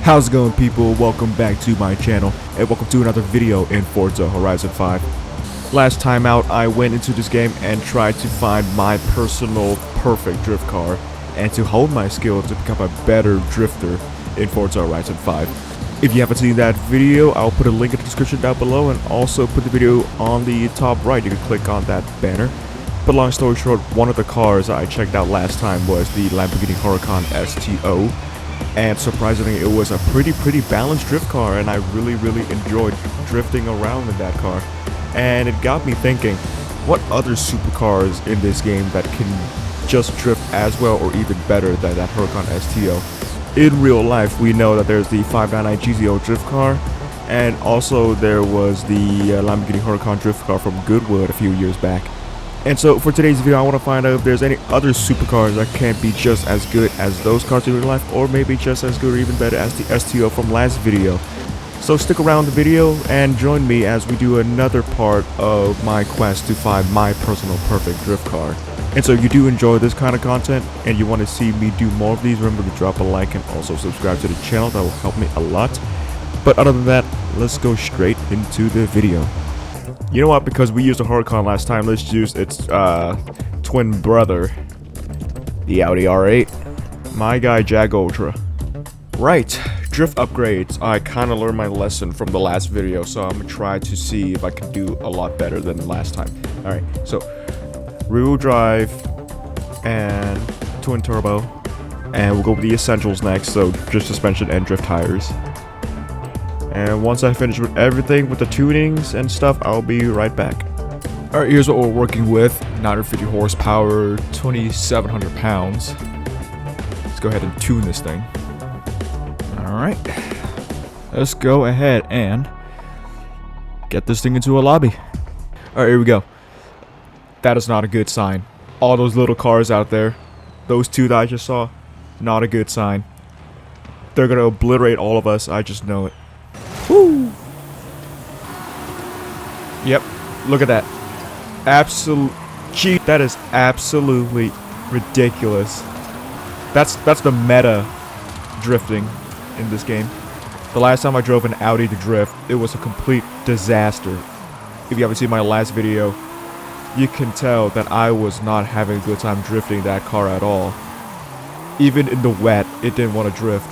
How's it going, people? Welcome back to my channel and welcome to another video in Forza Horizon 5. Last time out, I went into this game and tried to find my personal perfect drift car and to hone my skills to become a better drifter in Forza Horizon 5. If you haven't seen that video, I'll put a link in the description down below and also put the video on the top right. You can click on that banner. But long story short, one of the cars I checked out last time was the Lamborghini Huracan STO. And surprisingly, it was a pretty balanced drift car, and I really enjoyed drifting around in that car. And it got me thinking, what other supercars in this game that can just drift as well or even better than that Huracan STO? In real life, we know that there's the 599 GZO drift car, and also there was the Lamborghini Huracan drift car from Goodwood a few years back. And so for today's video, I want to find out if there's any other supercars that can't be just as good as those cars in real life, or maybe just as good or even better as the STO from last video. So stick around the video and join me as we do another part of my quest to find my personal perfect drift car. And so if you do enjoy this kind of content and you want to see me do more of these, remember to drop a like and also subscribe to the channel. That will help me a lot. But other than that, let's go straight into the video. You know what, because we used a Huracan last time, let's use its twin brother, the Audi R8. My guy, Jag Ultra. Right, drift upgrades. I kind of learned my lesson from the last video, so I'm going to try to see if I can do a lot better than last time. Alright, so rear-wheel drive and twin turbo. And we'll go with the essentials next, so just suspension and drift tires. And once I finish with everything with the tunings and stuff, I'll be right back. Alright, here's what we're working with. 950 horsepower, 2,700 pounds. Let's go ahead and tune this thing. Alright. Let's go ahead and get this thing into a lobby. Alright, here we go. That is not a good sign. All those little cars out there, those two that I just saw, not a good sign. They're gonna obliterate all of us, I just know it. Woo! Yep, look at that. That is absolutely ridiculous. That's the meta drifting in this game. The last time I drove an Audi to drift, it was a complete disaster. If you haven't seen my last video, you can tell that I was not having a good time drifting that car at all. Even in the wet, it didn't want to drift.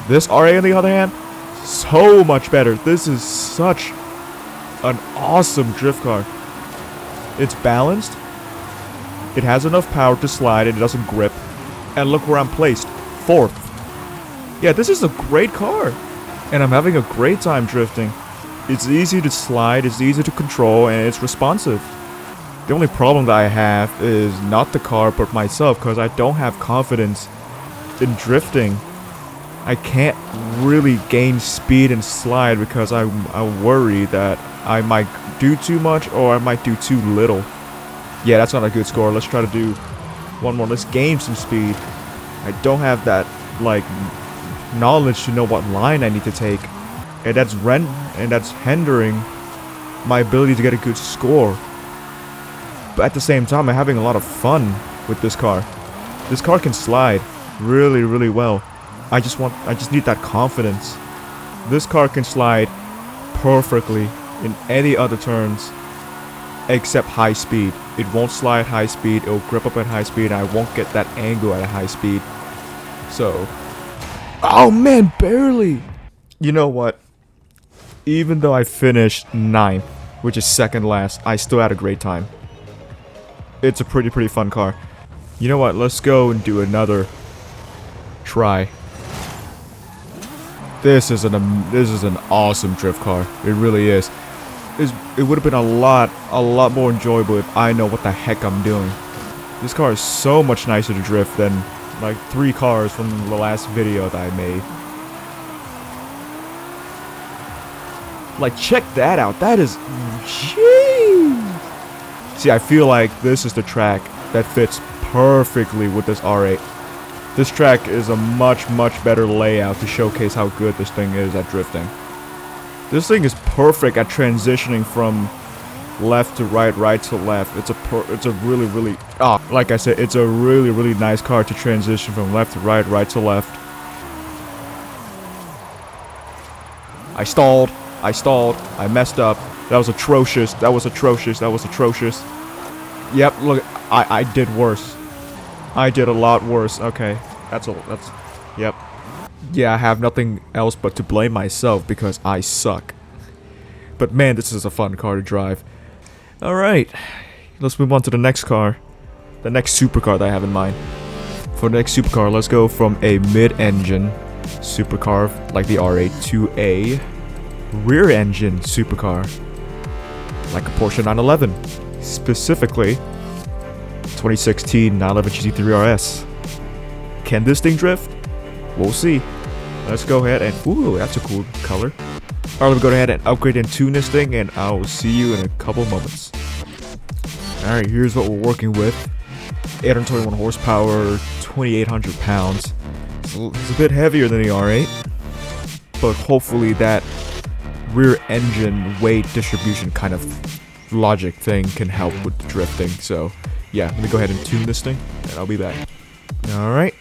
This R8 on the other hand, so much better. This is such an awesome drift car. It's balanced. It has enough power to slide and it doesn't grip. And look where I'm placed. 4th. Yeah, this is a great car. And I'm having a great time drifting. It's easy to slide, it's easy to control, and it's responsive. The only problem that I have is not the car but myself, because I don't have confidence in drifting. I can't really gain speed and slide because I worry that I might do too much or I might do too little. Yeah, that's not a good score. Let's try to do one more. Let's gain some speed. I don't have that, like, knowledge to know what line I need to take. And that's hindering my ability to get a good score. But at the same time, I'm having a lot of fun with this car. This car can slide really well. I just need that confidence. This car can slide perfectly in any other turns except high speed. It won't slide high speed, it'll grip up at high speed, and I won't get that angle at a high speed. So, oh man, barely! You know what? Even though I finished 9th, which is second last, I still had a great time. It's a pretty fun car. You know what? Let's go and do another try. This is an awesome drift car. It really is. It would have been a lot more enjoyable if I know what the heck I'm doing. This car is so much nicer to drift than like 3 cars from the last video that I made. Like, check that out. That is, jeez. See, I feel like this is the track that fits perfectly with this R8. This track is a much better layout to showcase how good this thing is at drifting. This thing is perfect at transitioning from left to right, right to left. It's a really like I said, it's a really nice car to transition from left to right, right to left. I stalled. I messed up. That was atrocious. That was atrocious. Yep, look, I did worse. I did a lot worse. Okay, yep. Yeah, I have nothing else but to blame myself because I suck. But man, this is a fun car to drive. Alright, let's move on to the next car. The next supercar that I have in mind. For the next supercar, let's go from a mid-engine supercar like the R8 to a rear-engine supercar like a Porsche 911. Specifically, 2016 911 GT3 RS. Can this thing drift? We'll see. Let's go ahead and... Ooh, that's a cool color. Alright, let's go ahead and upgrade and tune this thing, and I will see you in a couple moments. Alright, here's what we're working with. 821 horsepower, 2,800 pounds. It's a bit heavier than the R8, but hopefully that rear engine weight distribution kind of logic thing can help with the drifting. So yeah, let me go ahead and tune this thing, and I'll be back. Alright,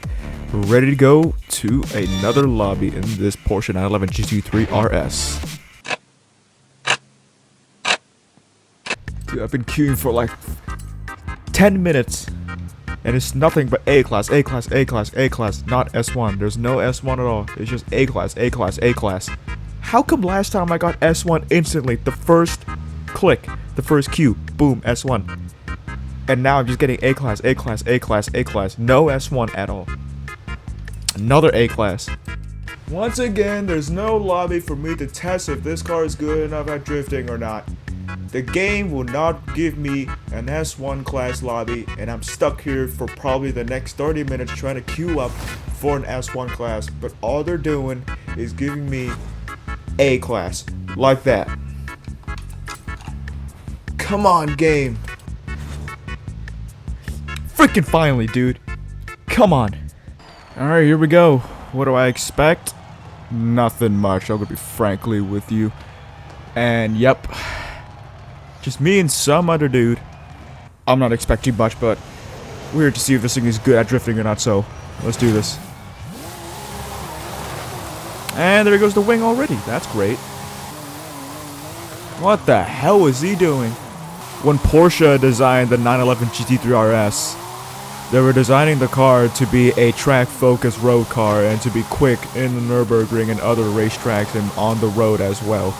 we're ready to go to another lobby in this Porsche 911 GT3 RS. Dude, I've been queuing for like 10 minutes. And it's nothing but A-Class, A-Class, A-Class, A-Class, not S1. There's no S1 at all. It's just A-Class, A-Class, A-Class. How come last time I got S1 instantly? The first click, the first queue, boom, S1. And now I'm just getting A-Class, A-Class, A-Class, A-Class. No S1 at all. Another A-Class. Once again, there's no lobby for me to test if this car is good enough at drifting or not. The game will not give me an S1 class lobby, and I'm stuck here for probably the next 30 minutes trying to queue up for an S1 class, but all they're doing is giving me A class, like that. Come on, game. Freaking finally, dude. Come on. Alright, here we go. What do I expect? Nothing much, I'm gonna be frankly with you. And yep. Just me and some other dude. I'm not expecting much, but we're here to see if this thing is good at drifting or not, so let's do this. And there goes the wing already. That's great. What the hell is he doing? When Porsche designed the 911 GT3 RS, they were designing the car to be a track-focused road car and to be quick in the Nürburgring and other racetracks and on the road as well.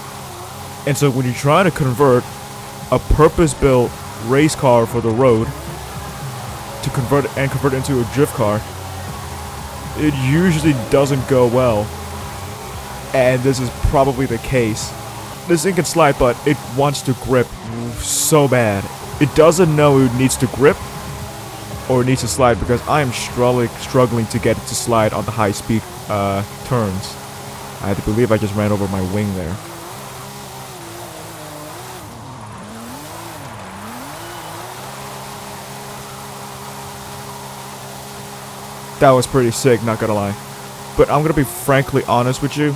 And so when you're trying to convert a purpose-built race car for the road to convert it into a drift car, it usually doesn't go well. And this is probably the case. This thing can slide, but it wants to grip so bad. It doesn't know it needs to grip or it needs to slide, because I am struggling to get it to slide on the high-speed turns. I have to believe I just ran over my wing there. That was pretty sick, not gonna lie. But I'm gonna be frankly honest with you.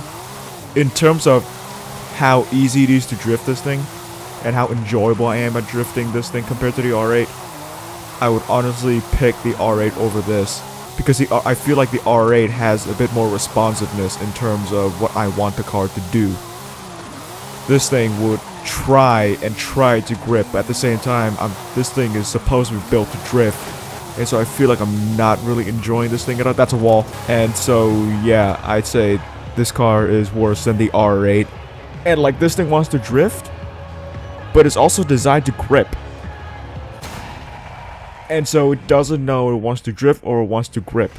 In terms of how easy it is to drift this thing, and how enjoyable I am at drifting this thing compared to the R8, I would honestly pick the R8 over this. Because I feel like the R8 has a bit more responsiveness in terms of what I want the car to do. This thing would try to grip, but at the same time, this thing is supposed to be built to drift. And so I feel like I'm not really enjoying this thing at all. That's a wall. And so, yeah, I'd say this car is worse than the R8. And like, this thing wants to drift, but it's also designed to grip. And so it doesn't know it wants to drift or it wants to grip.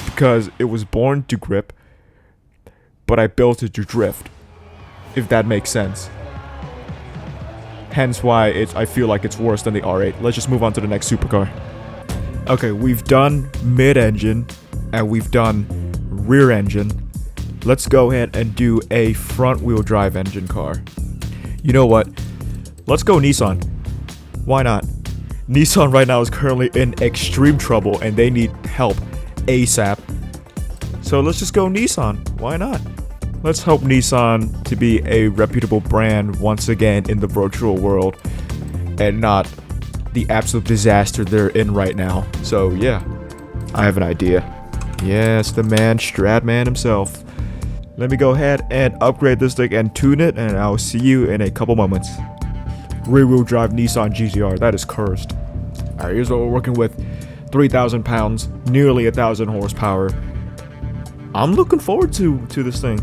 Because it was born to grip, but I built it to drift. If that makes sense. Hence why I feel like it's worse than the R8. Let's just move on to the next supercar. Okay, we've done mid-engine, and we've done rear-engine. Let's go ahead and do a front-wheel drive engine car. You know what? Let's go Nissan. Why not? Nissan right now is currently in extreme trouble, and they need help ASAP. So let's just go Nissan. Why not? Let's help Nissan to be a reputable brand once again in the virtual world, and not the absolute disaster they're in right now. So yeah, I have an idea. Yes, the man, Stradman himself. Let me go ahead and upgrade this thing and tune it, and I'll see you in a couple moments. Rear-wheel drive Nissan GTR, that is cursed. Alright, here's what we're working with. 3,000 pounds, nearly 1,000 horsepower. I'm looking forward to this thing.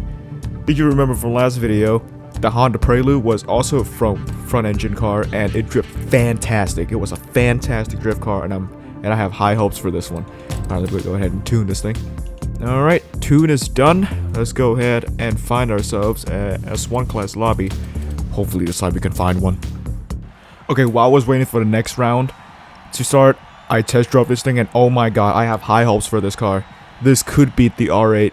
Did you remember from last video, the Honda Prelude was also a front engine car, and it drifted fantastic. It was a fantastic drift car, and I have high hopes for this one. Alright, let's go ahead and tune this thing. Alright, tune is done. Let's go ahead and find ourselves a S1 class lobby. Hopefully this time we can find one. Okay, while I was waiting for the next round to start, I test drove this thing, and oh my god, I have high hopes for this car. This could beat the R8,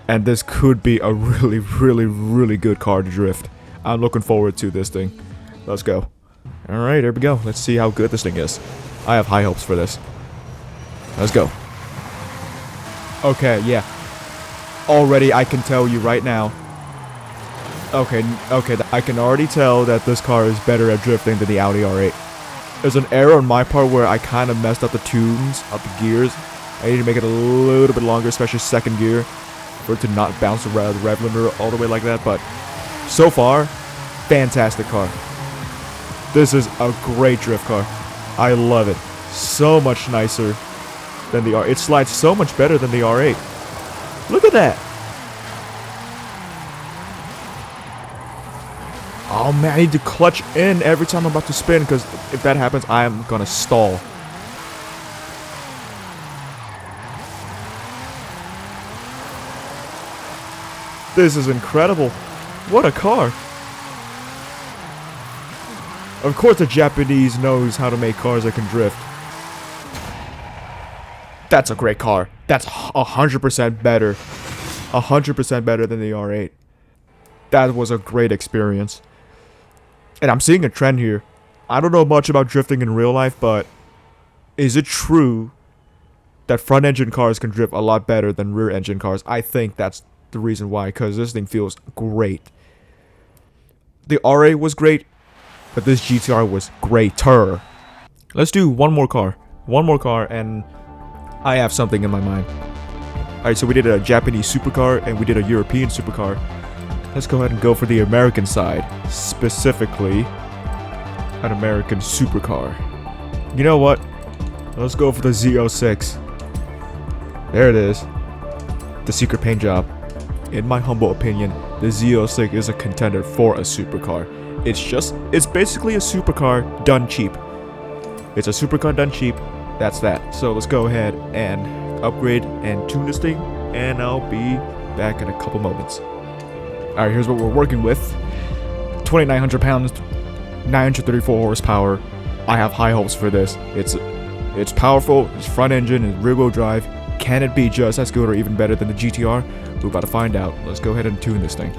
and this could be a really, really, really good car to drift. I'm looking forward to this thing. Let's go. Alright, here we go. Let's see how good this thing is. I have high hopes for this. Let's go. Okay, yeah. Already, I can tell you right now. Okay, I can already tell that this car is better at drifting than the Audi R8. There's an error on my part where I kind of messed up the tunes, up the gears. I need to make it a little bit longer, especially second gear, for it to not bounce around the rev limiter all the way like that, but so far, fantastic car. This is a great drift car. I love it. So much nicer than the R8. It slides so much better than the R8. Look at that. Oh man, I need to clutch in every time I'm about to spin, because if that happens, I am gonna stall. This is incredible. What a car. Of course the Japanese knows how to make cars that can drift. That's a great car. That's 100% better. 100% better than the R8. That was a great experience. And I'm seeing a trend here. I don't know much about drifting in real life, but is it true that front engine cars can drift a lot better than rear engine cars? I think that's the reason why, because this thing feels great. The R8 was great, but this GTR was greater. Let's do one more car, and I have something in my mind. Alright, so we did a Japanese supercar and we did a European supercar. Let's go ahead and go for the American side, specifically an American supercar. You know what? Let's go for the Z06. There it is. The secret paint job. In my humble opinion, the Z06 is a contender for a supercar. It's basically a supercar done cheap. It's a supercar done cheap. That's that. So let's go ahead and upgrade and tune this thing, and I'll be back in a couple moments. Alright, here's what we're working with. 2,900 pounds, 934 horsepower. I have high hopes for this. It's powerful, it's front engine, it's rear wheel drive. Can it be just as good or even better than the GTR? We're about to find out. Let's go ahead and tune this thing.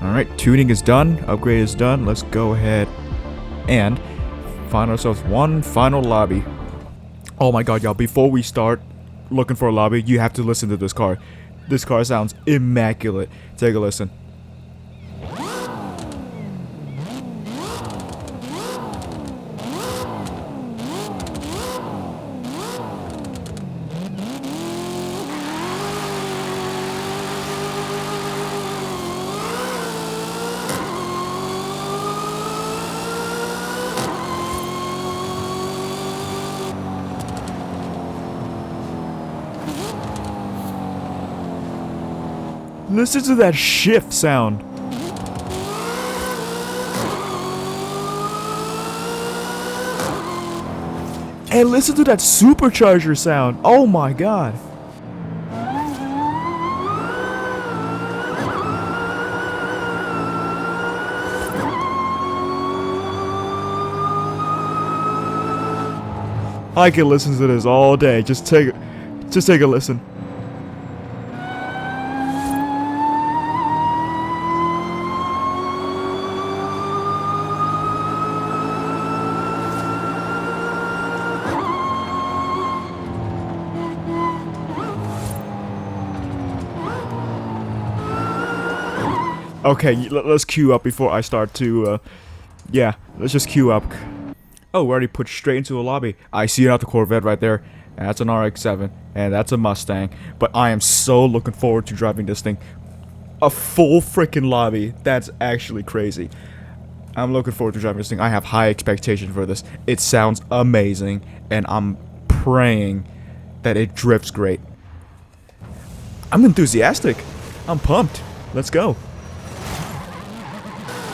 Alright, tuning is done, upgrade is done. Let's go ahead and find ourselves one final lobby. Oh my god, y'all, before we start looking for a lobby, you have to listen to this car. This car sounds immaculate. Take a listen. Listen to that shift sound. And listen to that supercharger sound. Oh my god. I can listen to this all day. Just take a listen. Okay, let's queue up before I start to, yeah, let's just queue up. Oh, we already put straight into a lobby. I see another Corvette right there. That's an RX-7, and that's a Mustang. But I am so looking forward to driving this thing. A full freaking lobby. That's actually crazy. I'm looking forward to driving this thing. I have high expectations for this. It sounds amazing, and I'm praying that it drifts great. I'm enthusiastic. I'm pumped. Let's go.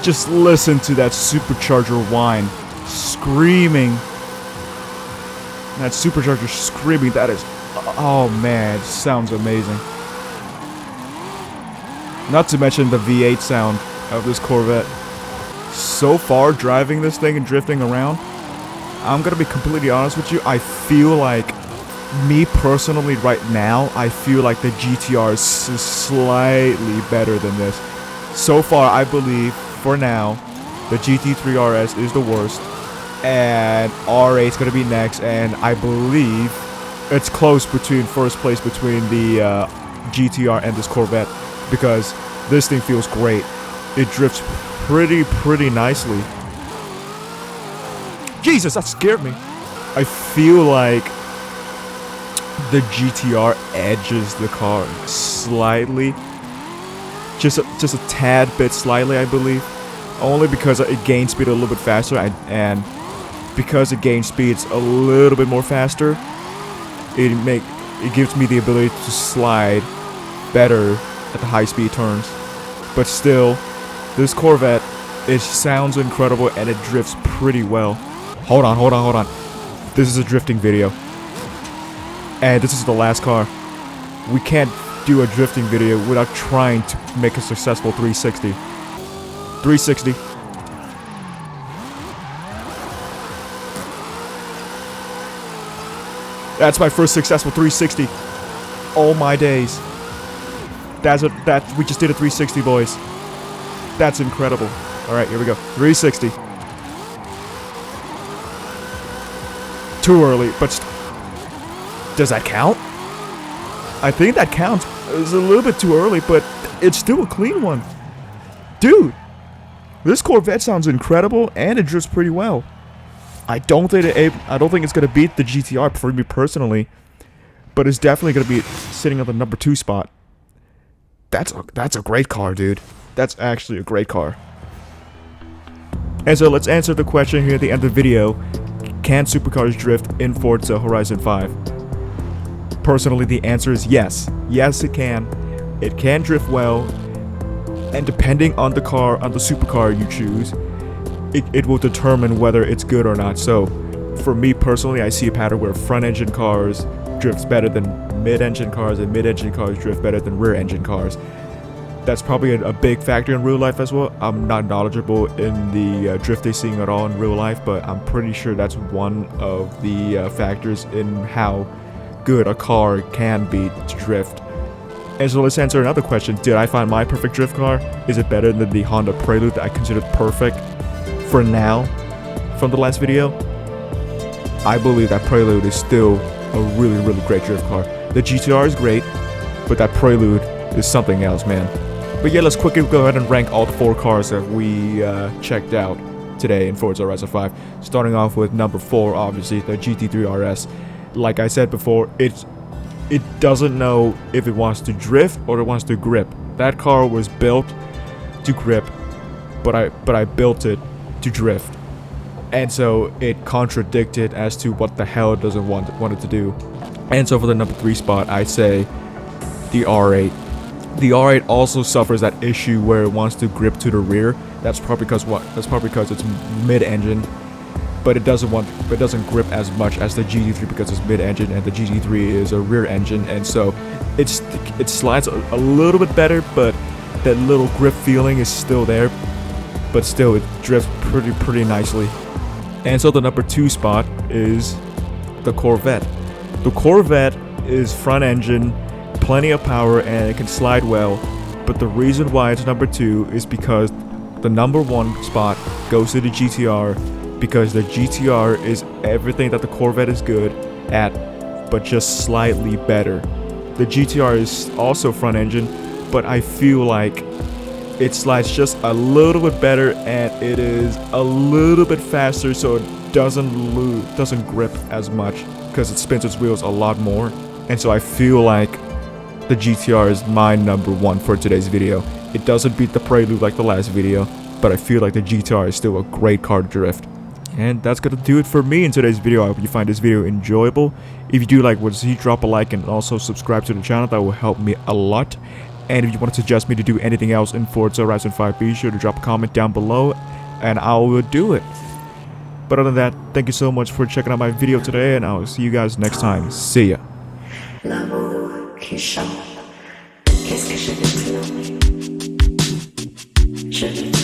Just listen to that supercharger whine. Screaming. That supercharger screaming. That is... Oh man, it sounds amazing. Not to mention the V8 sound of this Corvette. So far, driving this thing and drifting around, I'm gonna be completely honest with you, I feel like, me personally right now, I feel like the GTR is slightly better than this. So far, I believe, for now, the GT3 RS is the worst, and R8 is gonna be next, and I believe it's close between first place between the GTR and this Corvette, because this thing feels great. It drifts pretty nicely. Jesus, that scared me. I feel like the GTR edges the car slightly. Just a tad bit slightly, I believe. Only because it gains speed a little bit faster, and because it gains speeds a little bit more faster, it gives me the ability to slide better at the high speed turns. But still, this Corvette, it sounds incredible and it drifts pretty well. Hold on. This is a drifting video. And this is the last car. We can't do a drifting video without trying to make a successful 360. 360. That's my first successful 360. Oh my days. We just did a 360, boys. That's incredible. Alright, here we go. 360. Too early, but... Does that count? I think that counts. It's a little bit too early, but it's still a clean one. Dude, this Corvette sounds incredible, and it drifts pretty well. I don't think it's gonna beat the GTR for me personally, but it's definitely gonna be sitting on the number 2 spot. That's a great car, dude. That's actually a great car. And so let's answer the question here at the end of the video. Can supercars drift in Forza Horizon 5? Personally, the answer is yes. Yes, it can. It can drift well, and depending on the car, on the supercar you choose, it will determine whether it's good or not. So, for me personally, I see a pattern where front-engine cars drifts better than mid-engine cars, and mid-engine cars drift better than rear-engine cars. That's probably a big factor in real life as well. I'm not knowledgeable in the drifting scene at all in real life, but I'm pretty sure that's one of the factors in how good a car can be to drift. And so let's answer another question. Did I find my perfect drift car? Is it better than the Honda Prelude that I considered perfect for now from the last video? I believe that Prelude is still a really great drift car. The GTR is great, but that Prelude is something else, man. But yeah, let's quickly go ahead and rank all the 4 cars that we checked out today in Forza Horizon 5. Starting off with number 4, obviously, the GT3 RS. Like I said before, it doesn't know if it wants to drift or it wants to grip. That car was built to grip, but I built it to drift. And so it contradicted as to what the hell it doesn't want it to do. And so for the number 3 spot, I say the R8. The R8 also suffers that issue where it wants to grip to the rear. That's probably because it's mid-engine, but it doesn't grip as much as the GT3 because it's mid-engine, and the GT3 is a rear engine, and so it slides a little bit better, but that little grip feeling is still there. But still, it drifts pretty nicely. And so the number 2 spot is the Corvette. The Corvette is front engine, plenty of power, and it can slide well, but the reason why it's number 2 is because the number 1 spot goes to the GTR, because the GTR is everything that the Corvette is good at, but just slightly better. The GTR is also front engine, but I feel like it slides just a little bit better, and it is a little bit faster, so it doesn't grip as much because it spins its wheels a lot more. And so I feel like the GTR is my number one for today's video. It doesn't beat the Prelude like the last video, but I feel like the GTR is still a great car to drift. And that's gonna do it for me in today's video. I hope you find this video enjoyable. If you do like what you see, drop a like and also subscribe to the channel. That will help me a lot. And if you want to suggest me to do anything else in Forza Horizon 5, be sure to drop a comment down below and I will do it. But other than that, thank you so much for checking out my video today, and I will see you guys next time. See ya. L'amour qui chante, qu'est-ce que je vais te nommer? Je